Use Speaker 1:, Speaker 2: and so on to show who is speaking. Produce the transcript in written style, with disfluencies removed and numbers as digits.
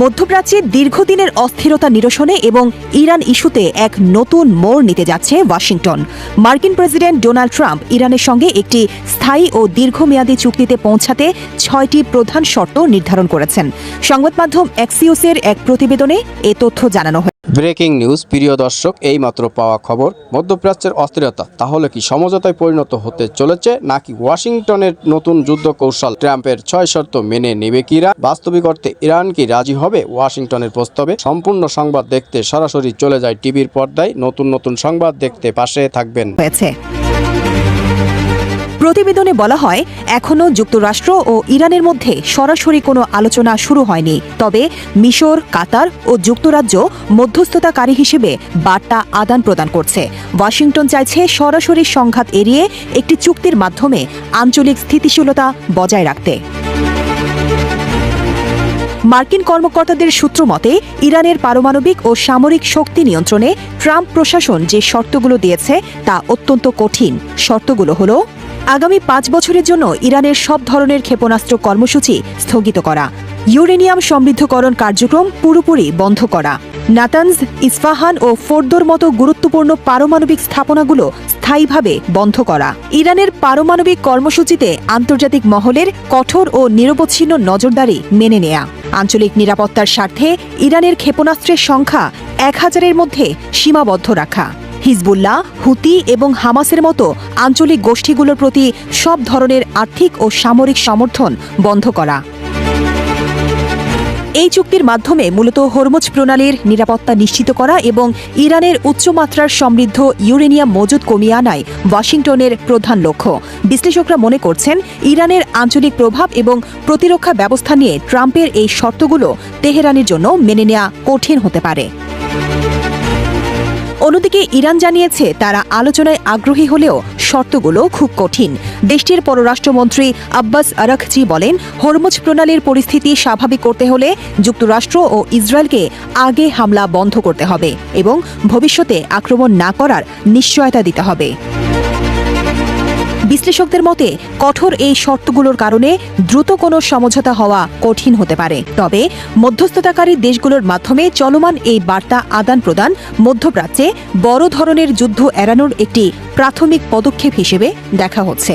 Speaker 1: মধ্যপ্রাচ্যে দীর্ঘদিনের অস্থিরতা নিরসনে এবং ইরান ইস্যুতে এক নতুন মোড় নিতে যাচ্ছে ওয়াশিংটন। মার্কিন প্রেসিডেন্ট ডোনাল্ড ট্রাম্প ইরানের সঙ্গে একটি স্থায়ী ও দীর্ঘমেয়াদী চুক্তিতে পৌঁছাতে 6টি প্রধান শর্ত নির্ধারণ করেছেন। সংবাদ মাধ্যম অ্যাক্সিওসের এক প্রতিবেদনে এ তথ্য জানানো হয়।
Speaker 2: ব্রেকিং নিউজ, প্রিয় দর্শক, এইমাত্র পাওয়া খবর। মধ্যপ্রাচ্যের অস্থিরতা তাহলে কি সমঝোতায় পরিণত হতে চলেছে, নাকি ওয়াশিংটনের নতুন যুদ্ধ কৌশল? ট্রাম্পের 6 শর্ত মেনে নেবে কি ইরান? বাস্তবিক অর্থে ইরান কি রাজি হবে ওয়াশিংটনের প্রস্তাবে? সম্পূর্ণ সংবাদ দেখতে সরাসরি চলে যায় টিভির পর্দায়। নতুন নতুন সংবাদ দেখতে পাশে থাকবেন।
Speaker 1: প্রতিবেদনে বলা হয়, এখনও যুক্তরাষ্ট্র ও ইরানের মধ্যে সরাসরি কোনো আলোচনা শুরু হয়নি। তবে মিশর, কাতার ও যুক্তরাজ্য মধ্যস্থতাকারী হিসেবে বার্তা আদান প্রদান করছে। ওয়াশিংটন চাইছে সরাসরি সংঘাত এড়িয়ে একটি চুক্তির মাধ্যমে আঞ্চলিক স্থিতিশীলতা বজায় রাখতে। মার্কিন কর্মকর্তাদের সূত্র মতে, ইরানের পারমাণবিক ও সামরিক শক্তি নিয়ন্ত্রণে ট্রাম্প প্রশাসন যে শর্তগুলো দিয়েছে তা অত্যন্ত কঠিন। শর্তগুলো হল: আগামী 5 বছরের জন্য ইরানের সব ধরনের ক্ষেপণাস্ত্র কর্মসূচি স্থগিত করা, ইউরেনিয়াম সমৃদ্ধকরণ কার্যক্রম পুরোপুরি বন্ধ করা, নাতানজ, ইস্পাহান ও ফোর্দোর মতো গুরুত্বপূর্ণ পারমাণবিক স্থাপনাগুলো স্থায়ীভাবে বন্ধ করা, ইরানের পারমাণবিক কর্মসূচিতে আন্তর্জাতিক মহলের কঠোর ও নিরবচ্ছিন্ন নজরদারি মেনে নেয়া, আঞ্চলিক নিরাপত্তার স্বার্থে ইরানের ক্ষেপণাস্ত্রের সংখ্যা 1000-এর মধ্যে সীমাবদ্ধ রাখা, হিজবুল্লাহ, হুতি এবং হামাসের মতো আঞ্চলিক গোষ্ঠীগুলোর প্রতি সব ধরনের আর্থিক ও সামরিক সমর্থন বন্ধ করা। এই চুক্তির মাধ্যমে মূলত হরমুজ প্রণালীর নিরাপত্তা নিশ্চিত করা এবং ইরানের উচ্চমাত্রার সমৃদ্ধ ইউরেনিয়াম মজুদ কমিয়ে আনাই ওয়াশিংটনের প্রধান লক্ষ্য। বিশ্লেষকরা মনে করছেন, ইরানের আঞ্চলিক প্রভাব এবং প্রতিরক্ষা ব্যবস্থা নিয়ে ট্রাম্পের এই শর্তগুলো তেহরানের জন্য মেনে নেওয়া কঠিন হতে পারে। অন্যদিকে ইরান জানিয়েছে, তারা আলোচনায় আগ্রহী হলেও শর্তগুলো খুব কঠিন। দেশটির পররাষ্ট্রমন্ত্রী আব্বাস আরাকচি বলেন, হরমুজ প্রণালীর পরিস্থিতি স্বাভাবিক করতে হলে যুক্তরাষ্ট্র ও ইসরায়েলকে আগে হামলা বন্ধ করতে হবে এবং ভবিষ্যতে আক্রমণ না করার নিশ্চয়তা দিতে হবে। বিশ্লেষকদের মতে, কঠোর এই শর্তগুলোর কারণে দ্রুত কোনো সমঝোতা হওয়া কঠিন হতে পারে। তবে মধ্যস্থতাকারী দেশগুলোর মাধ্যমে চলমান এই বার্তা আদান প্রদান মধ্যপ্রাচ্যে বড় ধরনের যুদ্ধ এড়ানোর একটি প্রাথমিক পদক্ষেপ হিসেবে দেখা হচ্ছে।